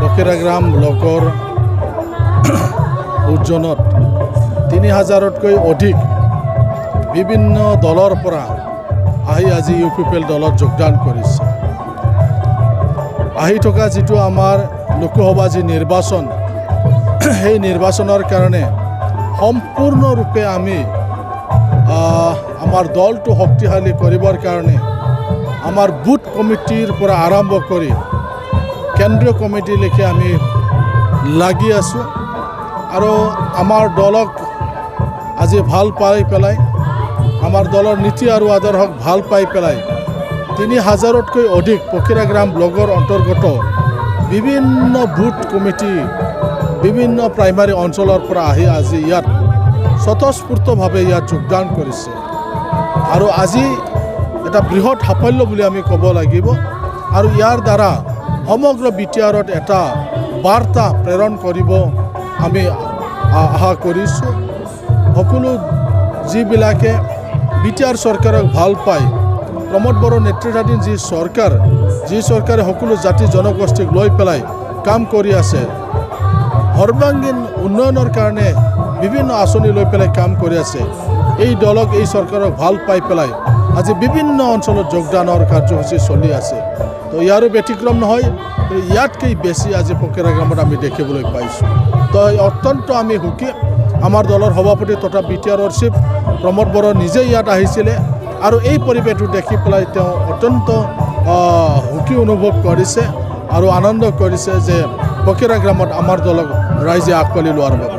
ফকিৰাগ্ৰাম ব্লকৰ উজ্জনত ৩,০০০তকৈ অধিক বিভিন্ন দলৰ পৰা আহি আজি UPPL দলত যোগদান কৰিছে। আহি থকা যিটো আমাৰ লোকসভা যি নিৰ্বাচন, সেই নিৰ্বাচনৰ কাৰণে সম্পূৰ্ণৰূপে আমি আমাৰ দলটো শক্তিশালী কৰিবৰ কাৰণে আমাৰ বুথ কমিটিৰ পৰা আৰম্ভ কৰি কেন্দ্ৰীয় কমিটিলৈকে আমি লাগি আছোঁ আৰু আমাৰ দলক আজি ভাল পাই পেলাই, আমাৰ দলৰ নীতি আৰু আদৰ্শক ভাল পাই পেলাই ৩,০০০তকৈ অধিক ফকিৰাগ্ৰাম ব্লকৰ অন্তৰ্গত বিভিন্ন বুথ কমিটি, বিভিন্ন প্ৰাইমাৰী অঞ্চলৰ পৰা আহি আজি ইয়াত স্বতঃস্ফূৰ্তভাৱে ইয়াত যোগদান কৰিছে আৰু আজি এটা বৃহৎ সাফল্য বুলি আমি ক'ব লাগিব। আৰু ইয়াৰ দ্বাৰা সমগ্ৰ BTRত এটা বাৰ্তা প্ৰেৰণ কৰিব আমি আশা কৰিছোঁ। সকলো যিবিলাকে BTR চৰকাৰক ভাল পায়, প্ৰমোদ বড়ো নেতৃত্বাধীন যি চৰকাৰে সকলো জাতি জনগোষ্ঠীক লৈ পেলাই কাম কৰি আছে, সৰ্বাংগীন উন্নয়নৰ কাৰণে বিভিন্ন আঁচনি লৈ পেলাই কাম কৰি আছে, এই দলক, এই চৰকাৰক ভাল পাই পেলাই আজি বিভিন্ন অঞ্চলত যোগদানৰ কাৰ্যসূচী চলি আছে। তো ইয়াৰো ব্যতিক্ৰম নহয়, ইয়াতকৈ বেছি আজি ফকিৰাগ্ৰামত আমি দেখিবলৈ পাইছোঁ। তো অত্যন্ত আমি সুখী। আমাৰ দলৰ সভাপতি তথা BTRৰ চিফ প্ৰমোদ বড়ো নিজে ইয়াত আহিছিলে আৰু এই পৰিৱেশটো দেখি পেলাই তেওঁ অত্যন্ত সুখী অনুভৱ কৰিছে আৰু আনন্দ কৰিছে যে ফকিৰাগ্ৰামত আমাৰ দলক ৰাইজে আঁকোৱালি লোৱাৰ বাবে।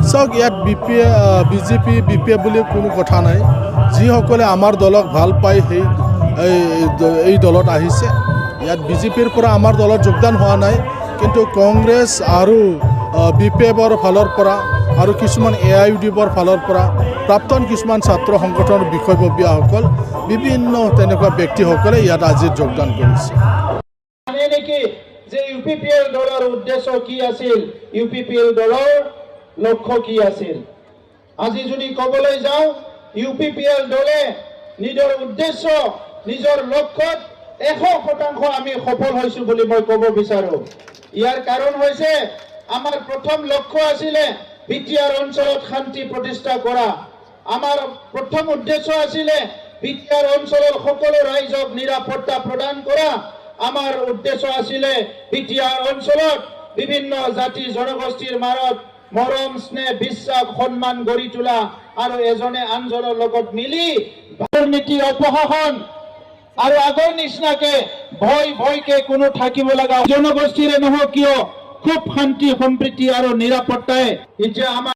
চাওক, ইয়াত BJP BPF বুলি কোনো কথা নাই। যিসকলে আমাৰ দলক ভাল পায় সেই এই দলত আহিছে। ইয়াত BJPৰ পৰা আমাৰ দলত যোগদান হোৱা নাই, কিন্তু কংগ্ৰেছ আৰু BPFৰ ফালৰ পৰা আৰু কিছুমান AIUDFৰ ফালৰ পৰা প্ৰাক্তন কিছুমান ছাত্ৰ সংগঠনৰ বিষয়ববীয়াসকল, বিভিন্ন তেনেকুৱা ব্যক্তিসকলে ইয়াত আজি যোগদান কৰিছে। যে UPPL দলৰ উদ্দেশ্য কি আছিল, UPPL দলৰ লক্ষ্য কি আছিল। আজি যদি ক'বলৈ যাওঁ, UPPL দলে নিজৰ উদ্দেশ্য, নিজৰ লক্ষ্যত 100% আমি সফল হৈছোঁ বুলি মই ক'ব বিচাৰোঁ। ইয়াৰ কাৰণ হৈছে আমাৰ প্ৰথম লক্ষ্য আছিলে BTR অঞ্চলত শান্তি প্ৰতিষ্ঠা কৰা। আমাৰ প্ৰথম উদ্দেশ্য আছিলে BTR অঞ্চলৰ সকলো ৰাইজক নিৰাপত্তা প্ৰদান কৰা। আমাৰ উদ্দেশ্য আছিলে BTR অঞ্চলত বিভিন্ন জাতি জনগোষ্ঠীৰ মাজত মৰম, স্নেহ, বিশ্বাস, সন্মান গঢ়ি তোলা আৰু এজনে আনজনৰ লগত মিলি দুৰ্নীতি, অপশাসন আৰু আগৰ নিচিনাকে ভয়কে কোনো থাকিব লগা জনগোষ্ঠীৰে নহওক কিয় খুব শান্তি, সম্প্ৰীতি আৰু নিৰাপত্তাই এতিয়া আমাৰ